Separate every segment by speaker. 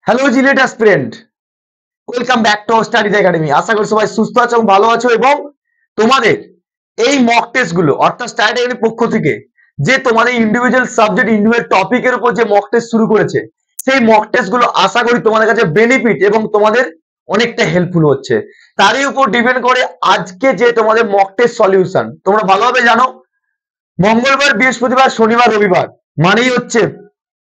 Speaker 1: Hello JELET aspirant, welcome back to our studies academy. আশা করি সবাই সুস্থ আছো এবং ভালো আছো এবং তোমাদের এই মক টেস্ট গুলো অর্থাৎ স্টাডি একাডেমির পক্ষ থেকে যে তোমাদের ইন্ডিভিজুয়াল সাবজেক্ট ইন্ডিভিজুয়াল টপিকের উপর যে মক টেস্ট শুরু করেছে, সেই মক টেস্ট গুলো আশা করি তোমাদের কাছে বেনিফিট এবং তোমাদের অনেকটা হেল্পফুল হচ্ছে। তারই উপর ডিপেন্ড করে আজকে যে তোমাদের মক টেস্ট সলিউশন তোমরা ভালোভাবে জানো, মঙ্গলবার, বৃহস্পতিবার, শনিবার, রবিবার মানেই হচ্ছে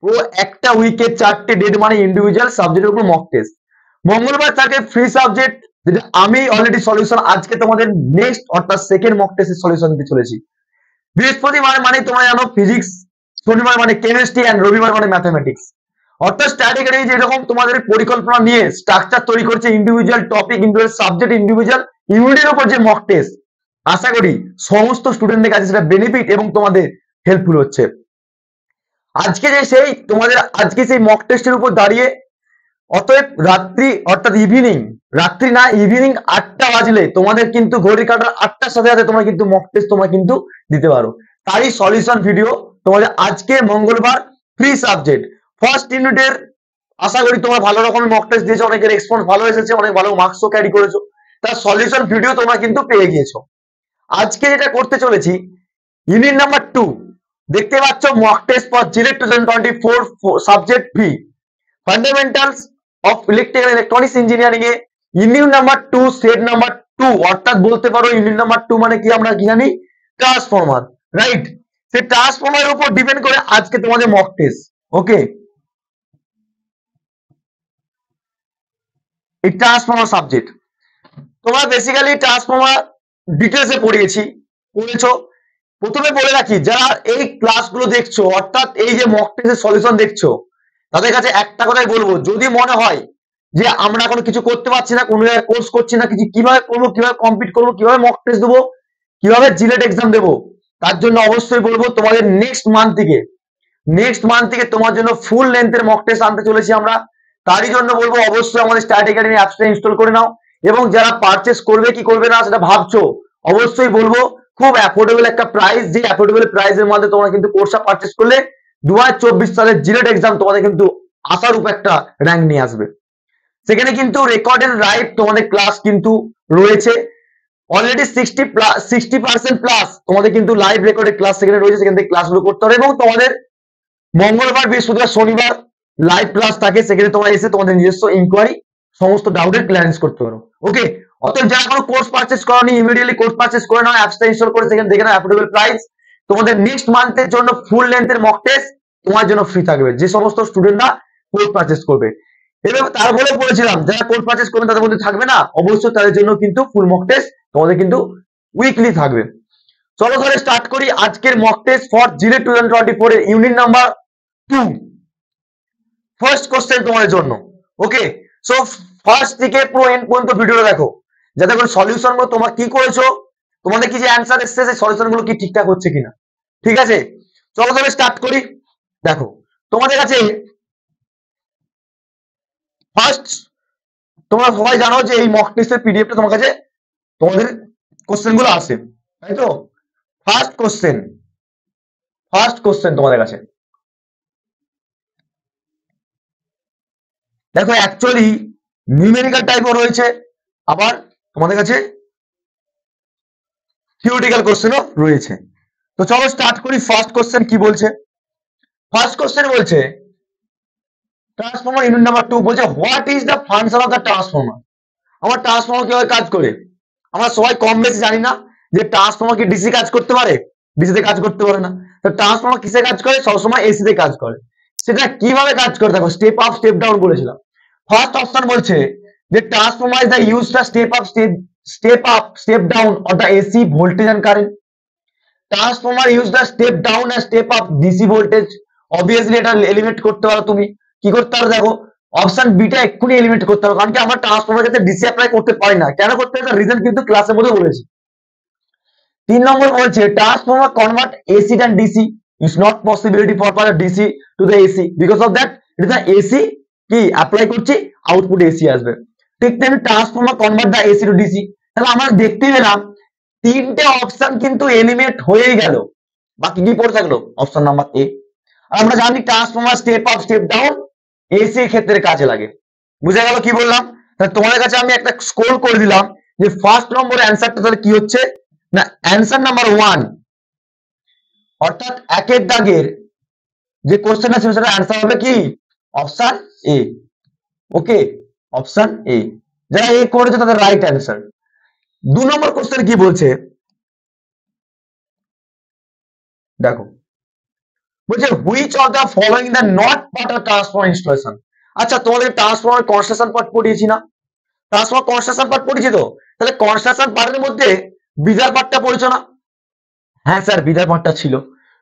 Speaker 1: পুরো একটা উইকে 4টে ডেট মানে ইন্ডিভিজুয়াল সাবজেক্টের উপর মক টেস্ট। মঙ্গলবার থাকে ফ্রি সাবজেক্ট, যেটা আমি অলরেডি সলিউশন আজকে তোমাদের নেক্সট অর্থাৎ সেকেন্ড মক টেস্টের সলিউশন দিতে চলেছি। বৃহস্পতিবার মানে তোমরা জানো ফিজিক্স, শনিবার মানে কেমিস্ট্রি এন্ড রবিবার মানে ম্যাথমেটিক্স। অর্থাৎ স্টাডি একাডেমি যেরকম তোমাদের পরিকল্পনা নিয়ে স্ট্রাকচার তৈরি করছে, individual topic, individual subject, individual ইউনিটের উপর যে মক টেস্ট, আশা করি সমস্ত স্টুডেন্টদের কাছে সেটা বেনিফিট এবং তোমাদের হেল্পফুল হচ্ছে। আজকে যে সেই তোমাদের আজকে সেই মক টেস্টের উপর দাঁড়িয়ে অতএব রাত্রি অর্থাৎ ইভিনিং, রাত্রি না ইভিনিং 8টা বাজলে তোমাদের কিন্তু ঘড়ি কাটার 8টার সাথে সাথে তোমরা কিন্তু মক টেস্ট তোমরা কিন্তু দিতে পারো। তারই সলিউশন ভিডিও তোমাদের আজকে মঙ্গলবার ফ্রি সাবজেক্ট ফার্স্ট ইউনিটের। আশা করি তোমরা ভালো রকমের মক টেস্ট দিয়েছো, অনেকের রেসপন্স ভালো এসেছে, অনেক ভালো মার্কসও ক্যারি করেছো, তার সলিউশন ভিডিও তোমরা কিন্তু পেয়ে গিয়েছো। আজকে যেটা করতে চলেছি ইউনিট নাম্বার 2, দেখতে পাচ্ছ mock test for JELET 2024 subject fee fundamentals of electrical electronics engineering A unit number 2 set number 2, অর্থাৎ বলতে পারো ইউনিট নাম্বার 2 মানে কি আমরা কি জানি, ট্রান্সফরমার, রাইট? সেই ট্রান্সফরমারের উপর ডিপেন্ড করে আজকে তোমাদের মক টেস্ট। ওকে, এই ট্রান্সফরমার সাবজেক্ট তোমরা বেসিক্যালি ট্রান্সফরমার ডিটেলসে পড়েছো। প্রথমে বলে রাখি, যারা এই ক্লাসগুলো দেখছো অর্থাৎ এই যে মক টেস্টের সলিউশন দেখছো, তাদের কাছে একটা কথাই বলবো, যদি মনে হয় যে আমরা এখন কিছু করতে পারছি না, কোনো জায়গায় কোর্স করছি না, কিছু কিভাবে করবো, কিভাবে কমপ্লিট করবো, কিভাবে মক টেস্ট দেবো, কিভাবে জিলেট এক্সাম দেবো, তার জন্য অবশ্যই বলবো তোমাদের নেক্সট মান্থ থেকে তোমার জন্য ফুল লেন্থের মক টেস্ট আনতে চলেছি আমরা। তারই জন্য বলবো অবশ্যই আমাদের স্টাডি একাডেমি অ্যাপসটা ইনস্টল করে নাও এবং যারা পারচেস করবে কি করবে না সেটা ভাবছো, অবশ্যই বলবো খুব অ্যাফোর্ডেবল একটা প্রাইস, যে অ্যাফোর্ডেবল প্রাইসের মধ্যে তোমরা কিন্তু কোর্সটা পারচেস করলে 2024 সালের জিলেট এক্সাম তোমাদের কিন্তু আশার উপর একটা র্যাঙ্ক নিয়ে আসবে। সেখানে কিন্তু রেকর্ড এন্ড রাইট তোমাদের ক্লাস কিন্তু রয়েছে অলরেডি 60% প্লাস তোমাদের কিন্তু লাইভ রেকর্ডের ক্লাস সেখানে রয়েছে, সেখান থেকে ক্লাসগুলো করতে হবে এবং তোমাদের মঙ্গলবার, বৃহস্পতিবার, শনিবার লাইভ ক্লাস থাকে, সেখানে তোমরা এসে তোমাদের নিজস্ব ইনকোয়ারি সমস্ত ডাউটের ক্লিয়ারেন্স করতে পারো। ওকে, অতএব যারা কোনো কোর্স পারচেস করনি ইমিডিয়েটলি কোর্স পারচেস করে নাও, অ্যাপসটা ইনস্টল করে সেখানে দেখে নাও অ্যাফোর্ডেবল প্রাইস। তোমাদের নেক্সট মান্থের জন্য ফুল লেন্থের মক টেস্ট তোমার জন্য ফ্রি থাকবে যে সমস্ত স্টুডেন্টরা কোর্স পারচেস করবে। এবার তারপরে বলেছিলাম যারা কোর্স পারচেস করবে তাদের মধ্যে থাকবে না, অবশ্যই তাদের জন্য কিন্তু ফুল মক টেস্ট তোমাদের কিন্তু উইকলি থাকবে। চলো তাহলে স্টার্ট করি আজকের মক টেস্ট ফর জিলেট 2024 এর ইউনিট নাম্বার 2। ফার্স্ট কোশ্চেন তোমাদের জন্য। ওকে, সো ফার্স্ট থেকে পুরো এন্ড পর্যন্ত ভিডিওটা দেখো, যাতে করে সলিউশন গুলো তোমরা কি করেছো, তোমাদের কি যে অ্যান্সার এসেছে সেই সলিউশন গুলো কি ঠিকঠাক হচ্ছে কিনা। ঠিক আছে, চলো তাহলে স্টার্ট করি। দেখো তোমাদের কাছে ফার্স্ট, তোমরা সবাই জানো যে এই মক টেস্টের পিডিএফটা তোমার কাছে তোমাদের কোশ্চেন গুলো আসে, তাই তো? ফার্স্ট কোশ্চেন তোমাদের কাছে দেখো, অ্যাকচুয়ালি নিউমেরিক্যাল টাইপও রয়েছে, আবার তোমাদের কাছে থিওরিটিক্যাল কোশ্চেনও রয়েছে। তো চলো স্টার্ট করি। ফার্স্ট কোশ্চেন কি বলছে? ফার্স্ট কোশ্চেন বলছে ট্রান্সফর্মার ইউনিট নাম্বার 2 বলছে what is the function of the transformer. আমার ট্রান্সফর্মার কিভাবে কাজ করে আমরা সবাই কম বেশি জানি না, যে ট্রান্সফর্মার কি ডিসি কাজ করতে পারে, ডিসিতে কাজ করতে পারে না। তো ট্রান্সফর্মার কিসে কাজ করে, সবসময় এসিতে কাজ করে। সেটা কিভাবে কাজ করে দেখো, স্টেপ আপ স্টেপ ডাউন বলেছিলাম। ফার্স্ট অপশন বলছে যে transformer is the use the step up step down of the AC voltage and current. Transformer use the step down and step up DC voltage. Obviously এটা eliminate করতে পারো তুমি, কি করতে পারো দেখো, অপশন বিটা এক্ষুনি এলিমিনেট করতে হবে, কারণ কি আমরা ট্রান্সফর্মার ক্ষেত্রে ডিসি অ্যাপ্লাই করতে পারি না। কেন করতে পারি, রিজন কিন্তু ক্লাসের মধ্যে বলেছি। 3 নম্বর বলছে transformer convert AC and DC, it's not possibility for DC to the AC, because of that it is the AC কি অ্যাপ্লাই করছি, আউটপুট এসি আসবে। ঠিক তেমনি transformer convert the AC to DC. তাহলে আমরা দেখতে পেলাম 3টে অপশন কিন্তু এলিমিনেট হয়েই গেল, বাকি কি পড়ে থাকলো অপশন নাম্বার এ। আর আমরা জানি transformer step up step down AC ক্ষেত্রে কাজে লাগে। বুঝা গেল কি বললাম? তাহলে তোমাদের কাছে আমি একটা স্ক্রোল করে দিলাম যে ফার্স্ট নম্বর অ্যান্সারটা তাহলে কি হচ্ছে না, অ্যান্সার নাম্বার 1 অর্থাৎ একের দাগের যে কোশ্চেন আছে সেটা অ্যান্সার হবে কি option A. Okay, option A. যারা এ করেছে তাদের রাইট অ্যান্সার। 2 নম্বর কোশ্চেন কি বলছে দেখো, বলছে which of the following the not part of transformer installation. আচ্ছা তোমাদের ট্রান্সফর্মার কনস্ট্রাকশন পার্ট পড়িয়েছি না? ট্রান্সফর্মার কনস্ট্রাকশন পার্ট পড়িয়েছি তো, তাহলে কনস্ট্রাকশন পার্টের মধ্যে বিজার পার্টটা পড়েছো না? হ্যাঁ স্যার বিজার পার্টটা ছিল।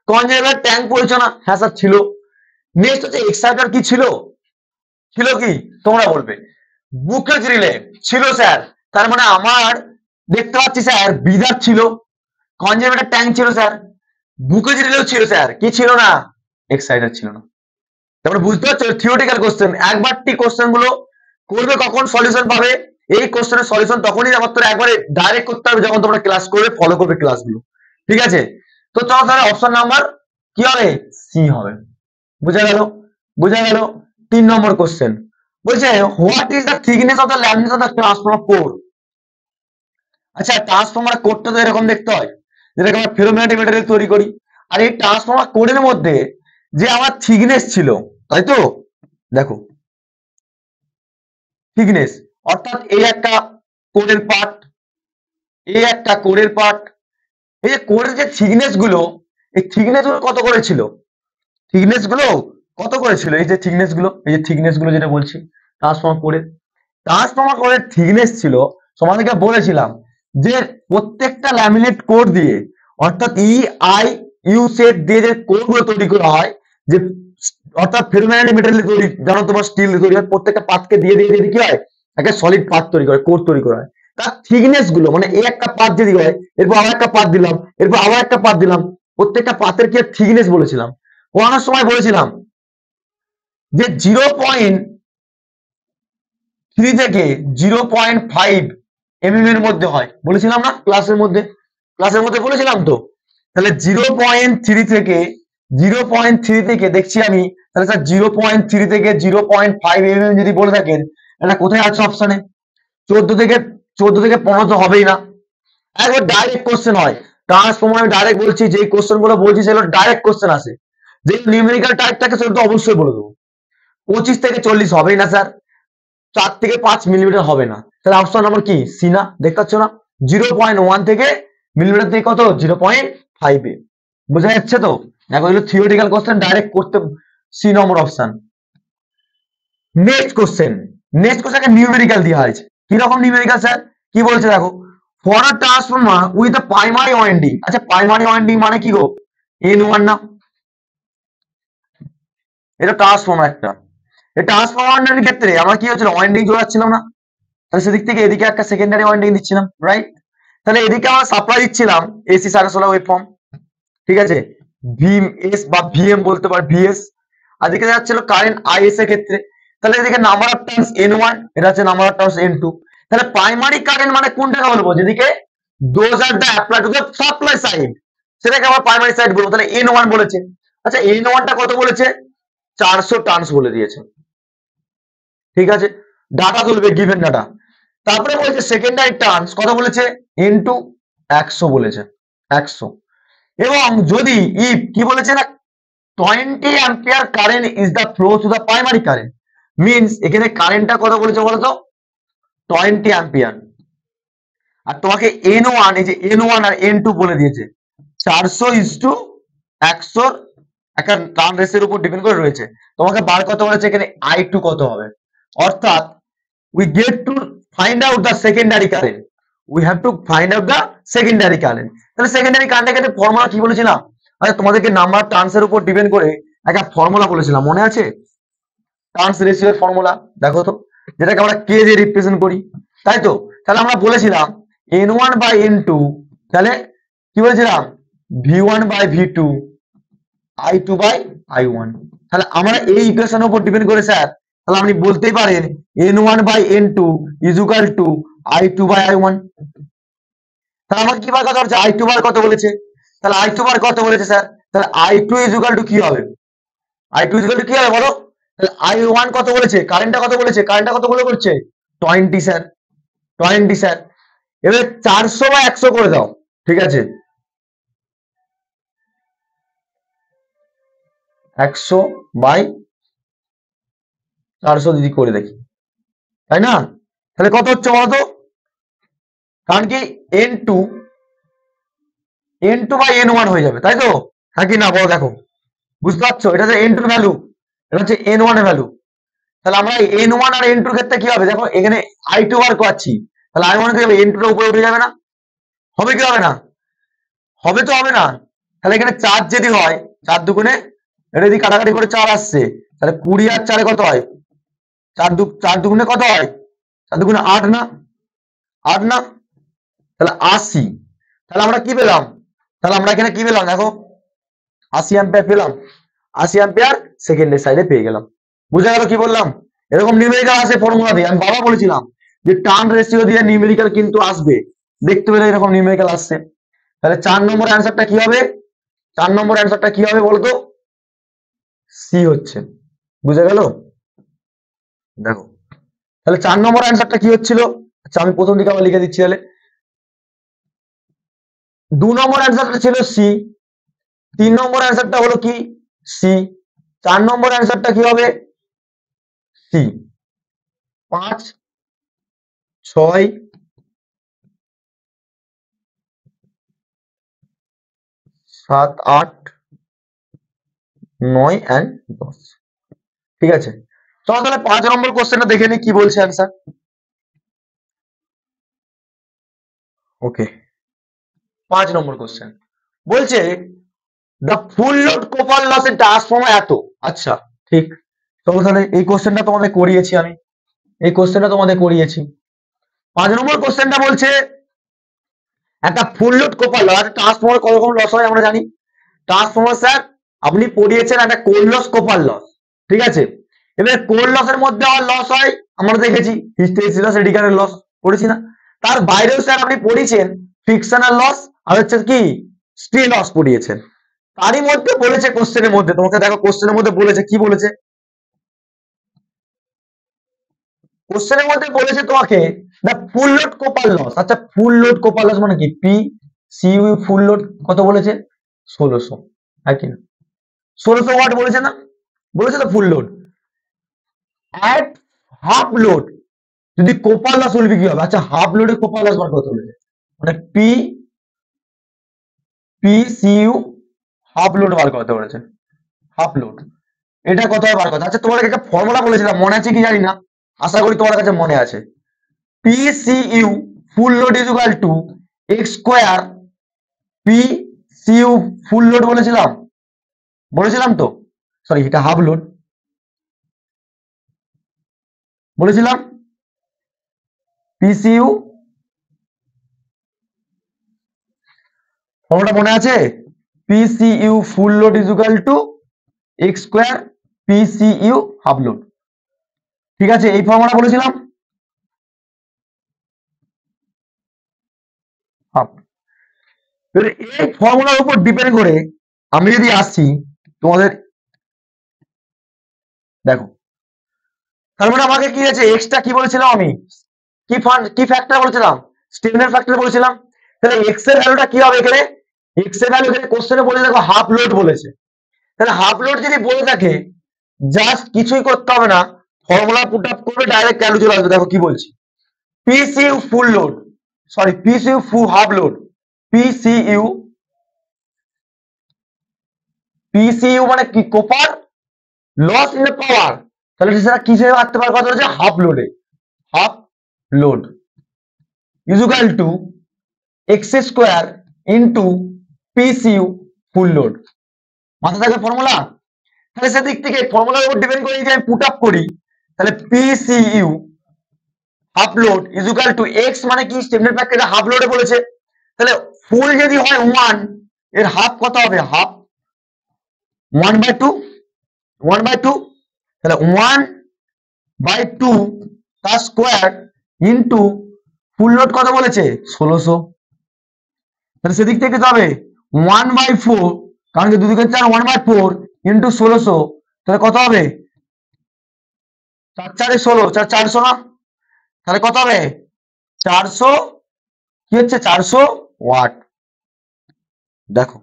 Speaker 1: কনজেনারেটর ট্যাঙ্ক পড়েছো না? হ্যাঁ স্যার ছিল। নেক্সট হচ্ছে এক্সাইটার কি ছিল? ছিল কি তোমরা বলবে? বুকেজ রিলে ছিল স্যার। তার মানে আমার দেখতে পাচ্ছি স্যার বিজার ছিল, কনজেনারেটর ট্যাঙ্ক ছিল স্যার, বুকেজ রিলেও ছিল স্যার, কি ছিল না? এক্সাইটার ছিল না। তারপরে বুঝতে পারছো থিওরিটিক্যাল কোশ্চেন, একবারটি কোশ্চেন গুলো করবে কখন সলিউশন পাবে, এই কোশ্চেনের সলিউশন তখনই মাত্র একবারে ডাইরেক্ট করতে হবে যখন তোমরা ক্লাস করবে, ফলো করবে ক্লাসগুলো। ঠিক আছে, তো চলো তাহলে অপশন নাম্বার কি হবে? সি হবে। বুঝা গেল? বুঝা গেল। 3 নম্বর কোশ্চেন বলছে what is the thickness of the laminate of the transformer core. আচ্ছা ট্রান্সফর্মার কোরটা তো এরকম দেখতে হয়, যেটাকে আমরা ফেরোম্যাগনেটিক মেটেরিয়াল তৈরি করি। আর এই ট্রান্সফর্মার কোরের মধ্যে যে আমার থিকনেস ছিল, তাই তো, দেখো থিকনেস অর্থাৎ এই একটা কোরের পার্ট, এই একটা কোরের পার্ট, এই যে কোরের যে থিকনেস গুলো, এই থিকনেস গুলো কত করে ছিল? থিকনেস গুলো কত করে ছিল? এই যে থিকনেস গুলো, এই যে থিকনেস গুলো যেটা বলছি ট্রান্সফর্মার কোরের থিকনেস ছিল, তোমাদেরকে বলেছিলাম যে প্রত্যেকটা ল্যামিনেট কোর দিয়ে অর্থাৎ ই আই ইউ সেট দিয়ে যে কোর গুলো তৈরি করা হয়, যে অর্থাৎ ফেরোম্যাগনেটিক মেটেরিয়াল তৈরি, জানো তোমার স্টিল তৈরি হয়, প্রত্যেকটা পাতকে দিয়ে দিয়ে দিয়ে কি হয় একটা সলিড পাত তৈরি করে, কোর তৈরি করা হয়। তার থিকনেস গুলো মানে এই একটা পাত যদি হয়, এরপর আবার একটা পাত দিলাম, এরপর আবার একটা পাত দিলাম, প্রত্যেকটা পাতের কি থিকনেস বলেছিলাম, পড়ানোর সময় বলেছিলাম যে 0.3 থেকে 0.5 mm এর মধ্যে হয়, বলেছিলাম না ক্লাসের মধ্যে? ক্লাসের মধ্যে বলেছিলাম তো। তাহলে 0.3 থেকে দেখছি আমি, তাহলে স্যার 0.3 থেকে 0.5 mm যদি বলে থাকেন, এটা কোথায় আছে অপশনে? 14 থেকে 15 তো হবেই না। একবার ডাইরেক্ট কোশ্চেন হয় ট্রান্সফর্মার, আমি ডাইরেক্ট বলছি, যে কোশ্চেন গুলো বলছি সেগুলো ডাইরেক্ট কোশ্চেন আসে, যে নিউমেরিক্যাল টাইপ থাকে সেটা তো অবশ্যই বলে দেবো। 25 থেকে 40 হবেই না স্যার, 4 থেকে 5 মিলিমিটার হবে না। তাহলে অপশন নাম্বার কি সি না? দেখতে পাচ্ছ না 0.1 থেকে মিলিমিটার থেকে কত 0.5 এ। বোঝা যাচ্ছে তো? দেখো এগুলো থিওরিটিক্যাল কোশ্চেন, ডাইরেক্ট করতে সি নম্বর অপশন। নেক্সট কোশ্চেন নিউমেরিক্যাল দেওয়া হয়েছে। কিরকম নিউমেরিক্যাল স্যার? কি বলছে দেখো, for a transformer with a primary winding. আচ্ছা প্রাইমারি ওয়াইন্ডিং মানে কি গো? N1 না? এটা ট্রান্সফর্মার একটা, এই ট্রান্সফর্মারের ক্ষেত্রে আমরা কি হচ্ছিল ওয়াইন্ডিং জোড়াচ্ছিলাম না, তাহলে সেদিক থেকে এদিকে একটা সেকেন্ডারি ওয়াইন্ডিং দিচ্ছিলাম, রাইট? তাহলে এদিকে আমরা সাপ্লাই দিচ্ছিলাম এসি সাইনোসয়েডাল ওয়েভফর্ম, ঠিক আছে, ভিএস বা ভিএম বলতে পার, ভিএস। আর এদিকে যাচ্ছিল কারেন্ট আইএস এর ক্ষেত্রে, তাহলে এদিকে নাম্বার অফ টার্নস N1, এটা হচ্ছে নাম্বার অফ টার্নস N2। তাহলে প্রাইমারি কারেন্ট মানে কোনটাকে বলবো? যেদিকে those are the apply to the supply side, সেটাকে আমরা প্রাইমারি সাইড বলবো। তাহলে N1 বলেছে। আচ্ছা N1 টা কত বলেছে? 400 টার্নস বলে দিয়েছে, ঠিক আছে, ডাটা তুলবে গিভেন ডাটা। তারপরে বলেছে সেকেন্ডারি টার্নস কত বলেছে? N2 100 বলেছে, 100। এবং যদি ইফ কি বলেছে না 20 ampere current is the flow to the primary current, means এখানে কারেন্টটা কত বলেছে বলতো? 20 অ্যাম্পিয়ার। আর তোমাকে N1, এই যে N1 আর N2 বলে দিয়েছে 400:100, একটা টার্ন রেসের উপর ডিপেন্ড করে রয়েছে। তোমাকে বার কত বলেছে এখানে I2 কত হবে, অর্থাৎ we get to find out the secondary current, we have to find out the secondary current। তাহলে সেকেন্ডারি কারেন্টের ক্ষেত্রে ফর্মুলা কি বলেছিলাম? আচ্ছা তোমাদেরকে নাম্বার টার্নস এর উপর ডিপেন্ড করে একটা ফর্মুলা বলেছিলাম, মনে আছে? টার্নস রেশিওর ফর্মুলা দেখো তো, যেটাকে আমরা কে দিয়ে রিপ্রেজেন্ট করি, তাই তো? তাহলে আমরা বলেছিলাম N1 বাই N2, তাহলে কি বলেছিলাম V1 by V2, I2 by I1। তাহলে আমরা এই ইকুয়েশনের উপর ডিপেন্ড করে স্যার, তাহলে আপনি বলতেই পারেন N1 by N2 is equal to I2 by I1। তাহলে আমাকে কি বার কথা হচ্ছে? I2 বার কত বলেছে? তাহলে I2 বার কত বলেছে স্যার? তাহলে I2 ইজ ইকুয়াল টু কি হবে? I2 ইজ ইকুয়াল টু কি হবে বলো? I1 কত বলেছে, কারেন্টটা কত বলেছে, কারেন্টটা কত বলে করছে 20 স্যার, 20 স্যার। এবার 400 বা 100 করে দাও, ঠিক আছে 100 বাই 400 যদি করে দেখি, তাই না? তাহলে কত হচ্ছে বলতো, কারণ কি N2 বাই N1 হয়ে যাবে, তাই তো? হ্যাঁ কি না বলো, দেখো বুঝতে পারছো, এটা হচ্ছে N2 ভ্যালু, এটা হচ্ছে N1 এর ভ্যালু। তাহলে আমরা N1 আর N2 এর ক্ষেত্রে কি হবে, দেখো এখানে I2 বার করছি, তাহলে I1 কি হবে, N2 এর উপরে উঠে যাবে না? হবে কি হবে না? হবে তো হবে না? তাহলে এখানে 4 যদি হয়, 4 দুগুণে, এটা যদি কাটাকাটি করে 4 আসছে, তাহলে 20 আর 4 কত হয়, 4 দুগুণে কত হয়, 4 দুগুণে 8 না, 8 না, তাহলে 80। তাহলে আমরা কি পেলাম, তাহলে আমরা এখানে কি পেলাম দেখো, 80 অ্যাম্পিয়ার পেলাম, 80 অ্যাম্পিয়ার সেকেন্ডের সাইডে পেয়ে গেলাম। বুঝা গেল কি বললাম? এরকম নিউমেরিক্যাল আসে ফর্মুলা দিয়ে, আমি বাবা বলেছিলাম যে টার্ন রেশিও দিয়ে নিউমেরিক্যাল কিন্তু আসবে, দেখতে পেলে এরকম নিউমেরিক্যাল আসছে। তাহলে 4 নম্বর অ্যান্সারটা কি হবে, 4 নম্বর অ্যান্সারটা কি হবে বলতো, সি হচ্ছে। বুঝা গেল? দেখো তাহলে 4 নম্বর অ্যান্সারটা কি হচ্ছিল, আচ্ছা আমি প্রথম দিকে আবার লিখে দিচ্ছি, তাহলে 2 নম্বর অ্যান্সারটা ছিল সি, 3 নম্বর অ্যান্সারটা হলো কি সি, 4 নম্বর অ্যান্সারটা কি হবে সি, 5 6 7 8 9 and 10। ঠিক আছে, চলো তাহলে 5 নম্বর কোশ্চেনটা দেখে নি কি বলছে অ্যান্সার। ওকে, 5 নম্বর কোশ্চেন বলছে the full load copper loss এর ট্রান্সফর্মার এত। আচ্ছা ঠিক, চলো তাহলে এই কোশ্চেনটা তোমাদের করিয়েছি আমি, এই কোশ্চেনটা তোমাদের করিয়েছি। 5 নম্বর কোশ্চেনটা বলছে একটা full load copper loss, transformer কত রকম লস হয় আমরা জানি। ট্রান্সফর্মার স্যার আপনি পড়িয়েছেন একটা কোর লস কপার লস, ঠিক আছে। এবার কোর লসের মধ্যে আমার লস হয়, আমরা দেখেছি হিস্টেরিসিস লস, রেডিকারের লস, পড়েছি না? তার বাইরেও স্যার আপনি পড়িয়েছেন ফ্রিকশনাল লস আর হচ্ছে কি স্ট্রে লস পড়িয়েছেন। তারই মধ্যে বলেছে কোশ্চেনের মধ্যে, তোমাকে দেখো কোশ্চেনের মধ্যে বলেছে কি বলেছে, কোশ্চেনের মধ্যে বলেছে তোমাকে the full load copper loss. আচ্ছা ফুল লোড কপার লস মানে কি, P C U full load কত বলেছে 1600, হয় কি না? 1600 ওয়াট বলেছে না, বলেছে তো full load. At half load যদি কোপার লস বলবি কি হবে, আচ্ছা হাফ লোডে কোপার লস বার করতে বলেছে, মানে P P C U half load বার করতে বলেছে, হাফ লোড এটা কত বার কথা। আচ্ছা তোমার একটা ফর্মুলা বলেছিলাম, মনে আছে কি জানি না, আশা করি তোমার কাছে মনে আছে। P C U full load is equal to X square P C U full load বলেছিলাম, বলেছিলাম তো, সরি এটা হাফ লোড বলেছিলাম, পিসিইউ ফর্মুলাটা মনে আছে, পিসিইউ full load is equal to X square পিসিইউ half load, ঠিক আছে এই ফর্মুলা বলেছিলাম হাফ। এই ফর্মুলার উপর ডিপেন্ড করে আমি যদি আসি তোমাদের, দেখো তার মানে আমাকে কি আছে, এক্সটা কি বলেছিলাম আমি, কি ফ্যাক্টর বলেছিলাম, স্টিফনেস ফ্যাক্টর বলেছিলাম। তাহলে এক্স এর ভ্যালুটা কি হবে এখানে, এক্স এর ভ্যালু এখানে কোশ্চেনে বলে দেখো হাফ লোড বলেছে, তাহলে হাফ লোড যদি বলে থাকে জাস্ট কিছুই করতে হবে না, ফর্মুলা পুট আপ করবে ডাইরেক্ট ক্যালু চলে আসবে। দেখো কি বলছি, PCU full load, sorry PCU full half load, PCU PCU মানে কি copper loss in the power, তাহলে সেটা কিসে রাখতে পারে কথা হচ্ছে হাফ লোডে, half load is equal to X square into PCU full load, মাথা থাকে ফর্মুলা। তাহলে সেদিক থেকে ফর্মুলার উপর ডিপেন্ড করে যদি আমি পুট আপ করি, তাহলে PCU half load is equal to x মানে কি স্টেপনের ফ্যাক্টর হাফ লোডে বলেছে, তাহলে ফুল যদি হয় 1 এর হাফ কত হবে, হাফ 1/2, 1/2, তাহলে 1/2 তার স্কোয়ার ইন্টু ফুল লোড কত বলেছে 1600, তাহলে সেদিক থেকে তো হবে 1/4, কারণ কি দুদিকে 4 1/4 ইন্টু 1600, তাহলে কত হবে 4 4 16, 400 না, তাহলে কত হবে? 400, কি হচ্ছে 400 ওয়াট। দেখো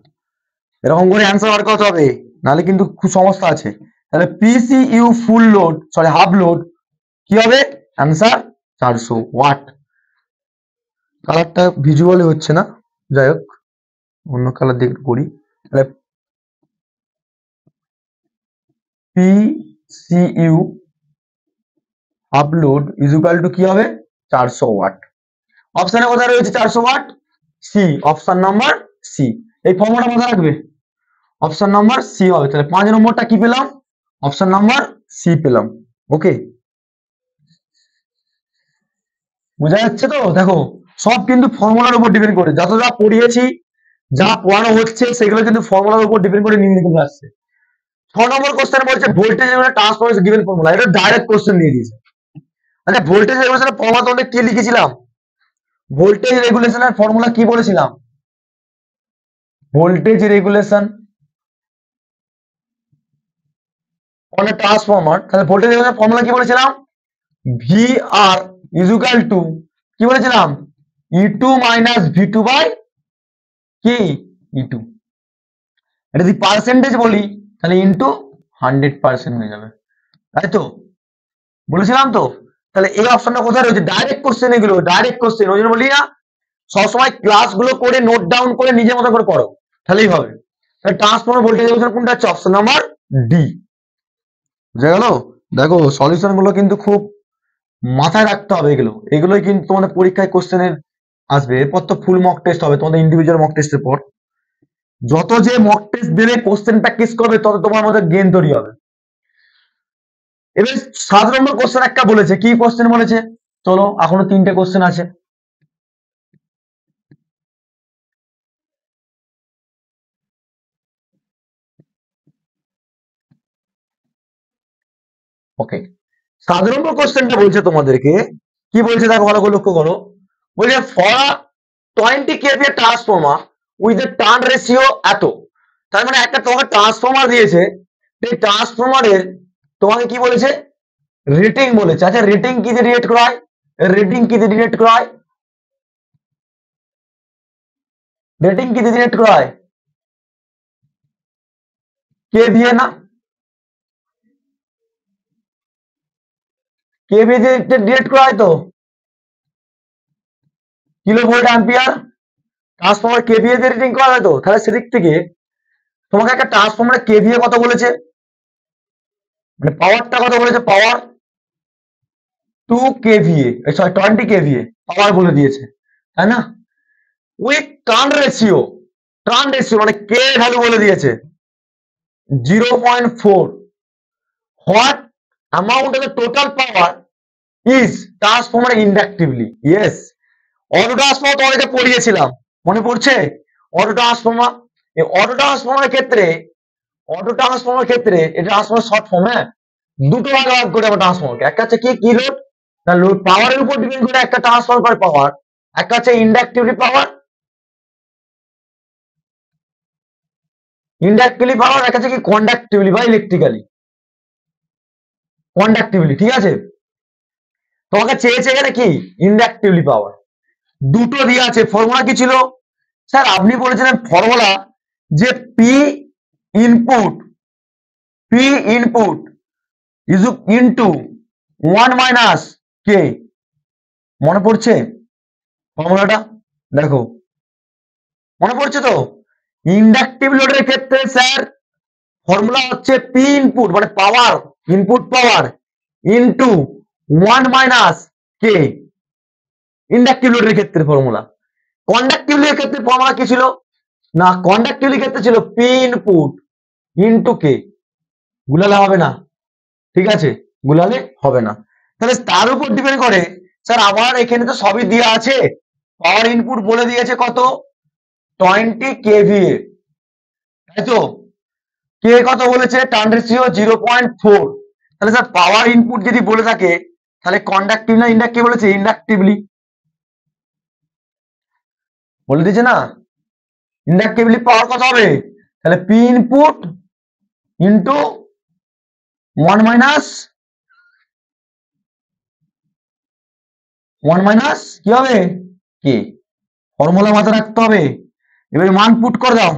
Speaker 1: এরকম করে অ্যান্সার বার করতে হবে, নাহলে কিন্তু খুব সমস্যা আছে। তাহলে পিসিইউ full load, sorry half load, কি হবে অ্যান্সার? 400 ওয়াট। কালারটা ভিজুয়ালি হচ্ছে না, যাই হোক অন্য কালার দিয়ে একটু করি। তাহলে PCU half load is equal to কি হবে? 400 ওয়াট। অপশনে কোথায় রয়েছে 400 watt? C, option number C. এই ফর্মুলাটা মাথায় রাখবে, অপশন নাম্বার সি হবে। তাহলে 5 নম্বরটা কি পেলাম? অপশন নাম্বার সি পেলাম। ওকে, বোঝা যাচ্ছে তো? দেখো সব কিন্তু ফর্মুলার উপর ডিপেন্ড করে, যত যা পড়িয়েছি, যা পড়ানো হচ্ছে সেগুলো কিন্তু ফর্মুলার উপর ডিপেন্ড করে নিয়ে আসছে। 6 নম্বর কোশ্চেন বলছে voltage regulation transformer given formula, এটা ডাইরেক্ট কোশ্চেন দিয়ে দিয়েছে। আচ্ছা ভোল্টেজ রেগুলেশনের ফর্মুলা তোমাদের কি লিখেছিলাম? ভোল্টেজ রেগুলেশনের ফর্মুলা কি বলেছিলাম? Voltage regulation on a transformer, তাহলে ভোল্টেজ রেগুলেশনের ফর্মুলা কি বলেছিলাম? V R is equal to, কি বলেছিলাম? E2 মাইনাস V2 বাই কি E2। এটা যদি পার্সেন্টেজ বলি তাহলে ইন্টু 100% হয়ে যাবে, তাই তো বলেছিলাম তো। তাহলে এই অপশনটা কোথায় রয়েছে? ডাইরেক্ট কোশ্চেন, এগুলো ডাইরেক্ট কোশ্চেন, ওই জন্য বলি না সবসময় ক্লাসগুলো করে নোট ডাউন করে নিজের মতো করে পড়ো, তাহলেই হবে। তাহলে ট্রান্সফরমার ভোল্টেজ রেগুলেশন কোনটা হচ্ছে? Option number D. বুঝা গেল? দেখো সলিউশন গুলো কিন্তু খুব মাথায় রাখতে হবে, এগুলো এগুলোই কিন্তু তোমাদের পরীক্ষায় কোশ্চেনের আসবে। এরপর তো ফুল মক টেস্ট হবে তোমাদের, ইন্ডিভিজুয়াল মক টেস্টের পর যত যে মক টেস্ট দেবে, কোশ্চেন প্র্যাকটিস করবে, তত তোমার মধ্যে জ্ঞান তৈরি হবে। এবার 7 নম্বর কোশ্চেন একটা বলেছে, কি কোশ্চেন বলেছে? চলো এখনো 3টে কোশ্চেন আছে। ওকে, 7 নম্বর কোশ্চেনটা বলছে তোমাদেরকে, কি বলছে দেখো ভালো করে লক্ষ্য করো। বলছে for 20 kVA transformer with a turn ratio এত। তার মানে একটা তোমাকে ট্রান্সফর্মার দিয়েছে, এই ট্রান্সফর্মারের তোমাকে কি বলেছে? রেটিং বলেছে। আচ্ছা রেটিং কি দিয়ে রিলেট করা হয়? রেটিং কি দিয়ে রিলেট করা হয়? রেটিং কি দিয়ে রিলেট করা হয়? কেভিএ না, কেভিএ দিয়ে রিলেট করা হয় তো, kilo volt ampere. Transformer KVA দিয়ে রেটিং করা হয় তো। তাহলে সেদিক থেকে তোমাকে একটা ট্রান্সফর্মারের কেভিএ কত বলেছে, মানে পাওয়ারটা কত বলেছে? পাওয়ার 2 কেভিএ, সরি 20 কেভিএ পাওয়ার বলে দিয়েছে, তাই না? উইথ টার্ন রেশিও মানে কে ভ্যালু বলে দিয়েছে 0.4। What amount of the total power is transformer inductively. Yes, auto transformer তোমাদেরকে পড়িয়েছিলাম, মনে পড়ছে? অটো ট্রান্সফর্মার, এই অটো ট্রান্সফর্মারের ক্ষেত্রে, এটা ট্রান্সফর্মার শর্ট ফর্ম। হ্যাঁ, দুটো ভাগ ভাগ করে আমরা ট্রান্সফর্মারকে, একটা হচ্ছে কি লোড, না লোড পাওয়ারের উপর ডিপেন্ড করে একটা ট্রান্সফার করে পাওয়ার, একটা হচ্ছে ইন্ডাকটিভলি পাওয়ার, একটা হচ্ছে কি কন্ডাক্টিভলি বা ইলেকট্রিক্যালি। কন্ডাক্টিভলি, ঠিক আছে? তোমাকে চেয়েছে এখানে কি ইন্ডাকটিভলি পাওয়ার, দুটো দিয়ে আছে। ফর্মুলা কি ছিল স্যার? আপনি বলেছিলেন ফর্মুলা যে input P input is into 1 minus K. মনে পড়ছে ফর্মুলাটা? দেখো মনে পড়ছে তো? ইন্ডাকটিভ লোডের ক্ষেত্রে স্যার ফর্মুলা হচ্ছে পি ইনপুট মানে পাওয়ার, ইনপুট পাওয়ার ইনটু 1 মাইনাস কে, ইন্ডাকটিভ লোডের ক্ষেত্রে ফর্মুলা। কন্ডাক্টিভ লোডের ক্ষেত্রে ফর্মুলা কি ছিল? না, কন্ডাক্টিভ ক্ষেত্রে ছিল পি ইনপুট ইনটু কে। গুলালে হবে না, ঠিক আছে? গুলালে হবে না। তাহলে তার উপর ডিপেন্ড করে স্যার আমার এখানে তো সবই দেওয়া আছে, পাওয়ার ইনপুট বলে দিয়েছে কত? 20 কেভিএ, তাই তো? কে কত বলেছে? Turn ratio 0.4। তাহলে স্যার পাওয়ার ইনপুট যদি বলে থাকে, তাহলে কন্ডাক্টিভ না ইন্ডাকটিভ বলেছে? ইন্ডাকটিভলি বলে দিয়েছে না? ইন্ডাকটিভলি পাওয়ার কত হবে? তাহলে P input into 1 minus 1 minus কি হবে কে, ফর্মুলা মাথায় রাখতে হবে। এবার মান পুট করে দাও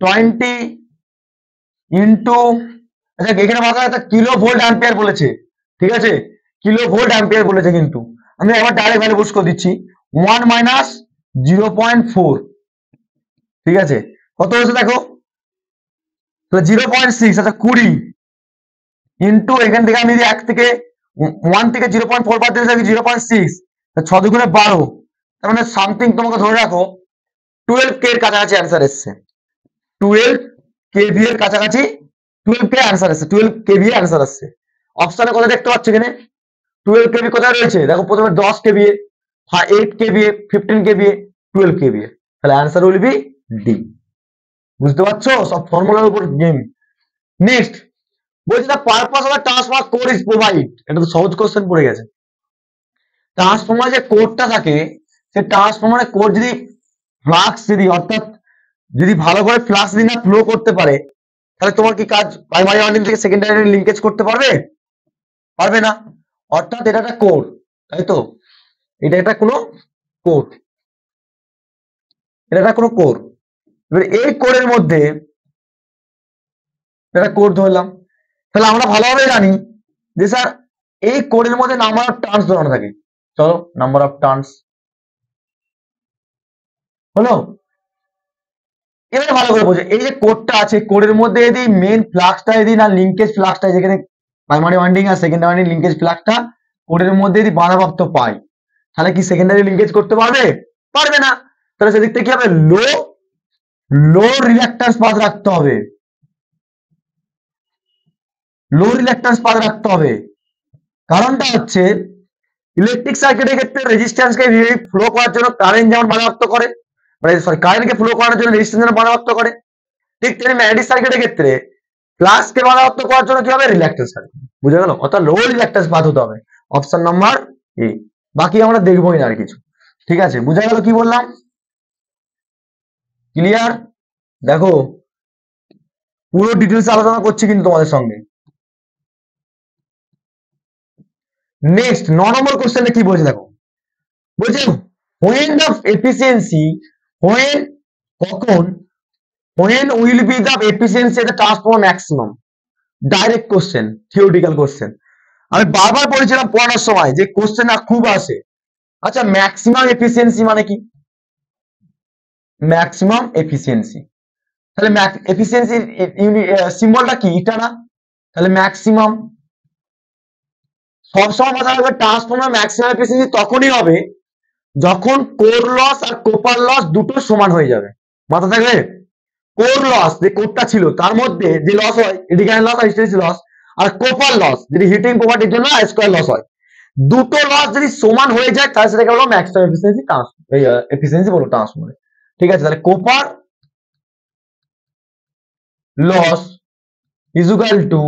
Speaker 1: 20 ইন্টু, আচ্ছা এখানে মাথায় একটা কিলো ভোল্ট অ্যাম্পিয়ার বলেছে, ঠিক আছে, কিলো ভোল্ট অ্যাম্পিয়ার বলেছে, কিন্তু আমি একবার ডাইরেক্ট ভ্যালু পুট করে দিচ্ছি 1 মাইনাস 0.4, ঠিক আছে, কত হয়েছে দেখো, তো 0.6, আচ্ছা 20 ইন্টু এখান থেকে আমি যদি 1 থেকে 1 থেকে 0.4 বাদ দিতে থাকি 0.6, 6 দুগুণে 12, তার মানে সামথিং তোমাকে ধরে রাখো 12 কে এর কাছাকাছি অ্যান্সার এসছে, 12 কেভি এর কাছাকাছি 12 কে অ্যান্সার এসছে, 12 কেভি অ্যান্সার আসছে। অপশনে কথা দেখতে পাচ্ছ এখানে 12 কেভি কোথায় রয়েছে, দেখো প্রথমে 10 কেভি, 8 কেভি, 15 কেভি, 12 কেভি, তাহলে অ্যান্সার উইল বি ডি। বুঝতে পারছো, সব ফর্মুলার উপর গেম। নেক্সট বলছি the purpose of transformer code is provide, এটা তো সহজ কোশ্চেন পড়ে গেছে। ট্রান্সফর্মার যে কোডটা থাকে, সে ট্রান্সফর্মারের কোড যদি ফ্লাক্স যদি অর্থাৎ যদি ভালো করে ফ্লাক্স যদি না ফ্লো করতে পারে, তাহলে তোমার কি কাজ প্রাইমারি ওয়াইন্ডিং থেকে সেকেন্ডারি লিঙ্কেজ করতে পারবে? পারবে না। অর্থাৎ এটা একটা কোড, তাই তো, এটা একটা কোনো কোড, এটা একটা কোনো কোড। এবার এই কোডের মধ্যে একটা কোড ধরলাম, তাহলে আমরা ভালোভাবে জানি যে স্যার এই কোডের মধ্যে নাম্বার অফ টার্নস ধরানো থাকে। চলো নাম্বার অফ টার্নস হলো, এবারে ভালো করে বোঝো, এই যে কোডটা আছে, কোডের মধ্যে যদি মেন ফ্লাক্সটা যদি না লিঙ্কেজ ফ্লাক্সটা যেখানে প্রাইমারি ওয়াইন্ডিং আর সেকেন্ডারি ওয়াইন্ডিং লিঙ্কেজ ফ্লাক্সটা কোডের মধ্যে যদি বাধাপ্রাপ্ত পায়, তাহলে কি সেকেন্ডারি লিঙ্কেজ করতে পারবে? পারবে না। তাহলে সেদিক থেকে কি হবে, লো রিল্যাক্ট্যান্স পাথ রাখতে হবে, লো রিল্যাক্ট্যান্স পাথ রাখতে হবে। কারণটা হচ্ছে ইলেকট্রিক সার্কিটের ক্ষেত্রে রেজিস্ট্যান্সকে ফ্লো করার জন্য কারেন্ট যেমন বাধাপ্রাপ্ত করে, মানে সরি কারেন্টকে ফ্লো করার জন্য রেজিস্ট্যান্স যেমন বাধাপ্রাপ্ত করে, ঠিক তেমনি ম্যাগনেটিক সার্কিটের ক্ষেত্রে ফ্লাক্সকে বাধাপ্রাপ্ত করার জন্য কি হবে, রিল্যাক্ট্যান্স থাকবে। বুঝে গেল, অর্থাৎ লো রিল্যাক্ট্যান্স পাথ হতে হবে। অপশন নাম্বার এ, বাকি আমরা দেখবোই না আর কিছু। ঠিক আছে, বুঝা গেল কি বললাম? ক্লিয়ার? দেখো পুরো ডিটেলস আলোচনা করছি কিন্তু তোমাদের সঙ্গে। নেক্সট 9 নম্বর কোশ্চেনে কি বলছে দেখো, বলছে when the efficiency, when কখন, when will be the efficiency of the transformer maximum, direct question, theoretical question. আমি বারবার বলেছিলাম পড়ানোর সময় যে কোশ্চেন খুব আসে। আচ্ছা ম্যাক্সিমাম এফিসিয়েন্সি মানে কি? ম্যাক্সিমাম এফিসিয়েন্সি, তাহলে এফিসিয়েন্সি সিম্বলটা কি, এটা না? তাহলে ম্যাক্সিমাম সবসময় মাথায় রাখবে, ট্রান্সফর্মার ম্যাক্সিমাম এফিসিয়েন্সি তখনই হবে যখন কোর লস আর কোপার লস দুটো সমান হয়ে যাবে। মাথা থাকবে, কোর লস যে কোরটা ছিল তার মধ্যে যে লস হয় এডিকান লস আর হিস্টেরিসিস লস, আর কোপার লস যদি হিটিং প্রপার্টির জন্য স্কয়ার লস হয়, দুটো লস যদি সমান হয়ে যায় তাহলে সেটাকে বলো ম্যাক্সিমাম এফিসিয়েন্সি এফিসিয়েন্সি বলো ট্রান্সফর্মারে। ঠিক আছে, তাহলে copper loss is equal to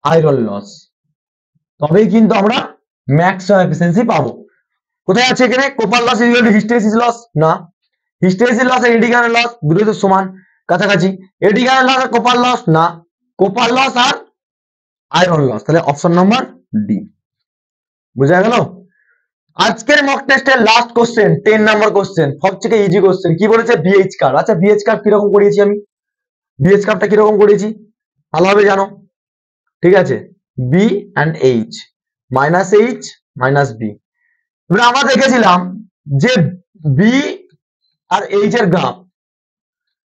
Speaker 1: iron loss, তবেই কিন্তু আমরা ম্যাক্সিমাম এফিসিয়েন্সি পাবো। কোথায় আছে এখানে, copper loss is equal to hysteresis loss, না হিস্টেরিসিস লস আর এডিকান লস দুটোই তো সমান কাছাকাছি, এডিকান লস আর কোপার লস না, কোপার লস আর আয়রন লস, তাহলে অপশন নাম্বার ডি। বুঝা গেল? আজকের মক টেস্টের লাস্ট কোশ্চেন 10 নাম্বার কোশ্চেন, সবথেকে ইজি কোশ্চেন। কি বলেছে, বিএইচ কার্ভ। আচ্ছা বিএইচ কার্ভ কিরকম করিয়েছি আমি, বিএইচ কার্ভটা কিরকম করিয়েছি ভালোভাবে জানো, ঠিক আছে, B and H, minus H minus B. এবার আমরা দেখেছিলাম যে বি আর এইচ এর গ্রাফ,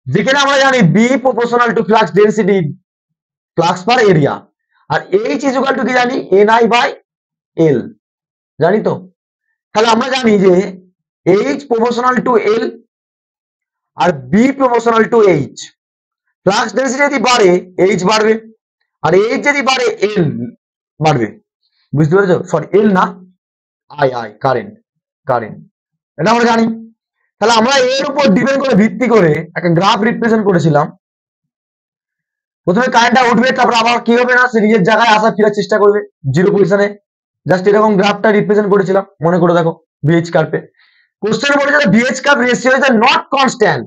Speaker 1: যেখানে আমরা জানি B proportional to flux density flux per area, আর এইচ ইজ ইকুয়াল টু কি জানি, এনআই বাই এল, জানি তো। তাহলে আমরা জানি যে এইচ প্রপোর্শনাল টু এল আর B proportional to H, flux density যদি বাড়ে এইচ বাড়বে, আর এইচ যদি বাড়ে এল বাড়বে। বুঝতে পেরেছো? সরি এল না, আই কারেন্ট, কারেন্ট, এটা আমরা জানি। তাহলে আমরা এর উপর ডিপেন্ড করে ভিত্তি করে একটা গ্রাফ রিপ্রেজেন্ট করেছিলাম। প্রথমে কারেন্টটা উঠবে, তারপর আবার কি হবে না, সে নিজের জায়গায় আসা ফেরার চেষ্টা করবে জিরো পজিশনে, জাস্ট এরকম গ্রাফটা রিপ্রেজেন্ট করেছিলাম, মনে করে দেখো বিএইচ কার্ভে। কোশ্চেন বলেছে B H curve ratio is not constant.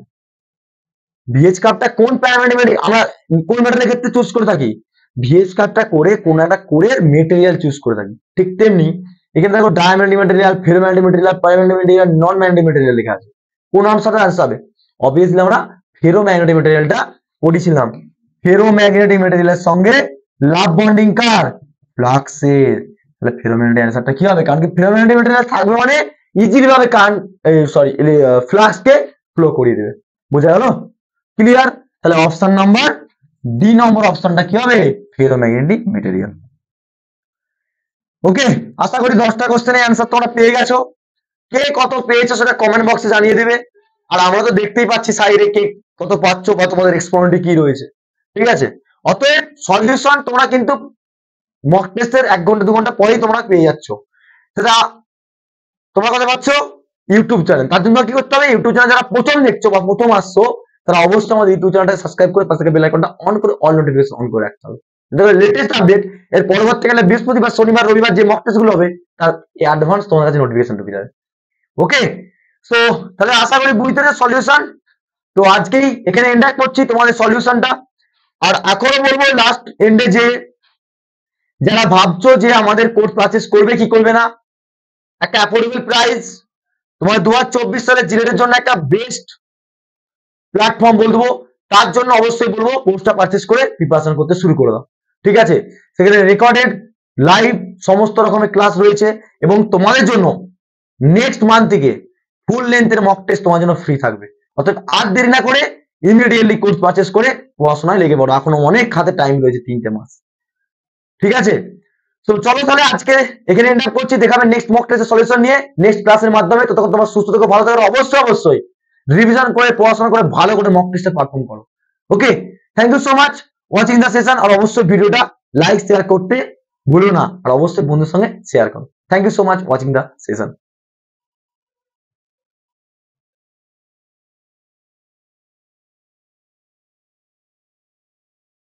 Speaker 1: B H কার্ভটা কোন প্যারামিটার আমরা কোন ম্যাটারের ক্ষেত্রে চুজ করে থাকি, বিএইচ কার্ভটা করে কোন একটা করে মেটেরিয়াল চুজ করে থাকি। ঠিক তেমনি এখানে দেখো diamagnetic material, ferromagnetic material, paramagnetic material, non magnetic material লেখা আছে। কোন আনসারটা আনসার হবে? অবভিয়াসলি আমরা ফেরোম্যাগনেটিক ম্যাটেরিয়ালটা পড়েছিলাম। ফেরোম্যাগনেটিক ম্যাটেরিয়ালের সঙ্গে লাভ বন্ডিং কার? ফ্লাক্সের। তাহলে ফেরোম্যাগনেটিক আনসারটা কি হবে? কারণ কি ফেরোম্যাগনেটিক ম্যাটেরিয়াল থাকবে মানে ইজিলি ভাবে ফ্লাক্সকে ফ্লো করিয়ে দেবে। বোঝা গেল? ক্লিয়ার? তাহলে অপশন নাম্বার ডি নম্বর অপশনটা কি হবে? Ferromagnetic material. ওকে, আশা করি 10টা কোশ্চেনের অ্যান্সার তোমরা পেয়ে গেছো। কে কত পেয়েছো সেটা কমেন্ট বক্সে জানিয়ে দেবে। আর আমরা তো দেখতেই পাচ্ছি সাইডে কে কত পাচ্ছ বা তোমাদের এক্সপোনেন্টে কি রয়েছে। ঠিক আছে? অতএব সলিউশন তোমরা কিন্তু মক টেস্টের 1 ঘন্টা 2 ঘন্টা পরেই তোমরা পেয়ে যাচ্ছ। সেটা তোমরা কথা পাচ্ছ ইউটিউব চ্যানেল। তার জন্য কি করতে হবে? ইউটিউব চ্যানেল যারা প্রথম দেখছো বা প্রথম আসছো তারা অবশ্যই আমাদের ইউটিউব চ্যানেলটা সাবস্ক্রাইব করে পাশে বেল আইকনটা অন করে অল নোটিফিকেশন অন করে রাখতে হবে। দেখো লেটেস্ট আপডেট এর পরবর্তীকালে বৃহস্পতিবার, শনিবার, রবিবার যে মক টেস্ট গুলো হবে তার অ্যাডভান্স তোমার কাছে নোটিফিকেশন ঢুকে যাবে। ওকে, সো তাহলে আশা করি বুঝতে পেরেছো সলিউশন। তো আজকেই এখানে এন্ড করছি তোমাদের সলিউশনটা। আর এখনো বলবো লাস্ট এন্ডে যে যারা ভাবছো যে আমাদের কোর্স পারচেজ করবে কি করবে না, একটা অ্যাফোর্ডেবল প্রাইস তোমার 2024 সালের জিলেটের জন্য একটা বেস্ট প্ল্যাটফর্ম বলবো। তার জন্য অবশ্যই বলবো কোর্সটা পারচেজ করে প্রিপারেশন করতে শুরু করে দাও। ঠিক আছে? সেখানে রেকর্ডেড লাইভ সমস্ত রকমের ক্লাস রয়েছে এবং তোমাদের জন্য নেক্সট মান্থ থেকে ফুল লেন্থের মক টেস্ট তোমার জন্য ফ্রি থাকবে। অর্থাৎ আর দেরি না করে ইমিডিয়েটলি কোর্স পারচেজ করে পড়াশোনায় লেগে পড়ো। এখনো অনেক হাতে টাইম রয়েছে, 3টে মাস। ঠিক আছে? তো চলো তাহলে আজকে এখানে এন্ড আপ করছি। দেখাবে নেক্সট মক টেস্টের সলিউশন নিয়ে নেক্সট ক্লাসের মাধ্যমে। ততক্ষণ তোমার সুস্থ থেকো, ভালো থেকো। অবশ্যই রিভিশন করে পড়াশোনা করে ভালো করে মক টেস্টে পারফর্ম করো। Okay, thank you so much watching the session. আর অবশ্যই ভিডিওটা লাইক শেয়ার করতে ভুলো না, আর অবশ্যই বন্ধুর সঙ্গে শেয়ার করো। Thank you so much watching the session.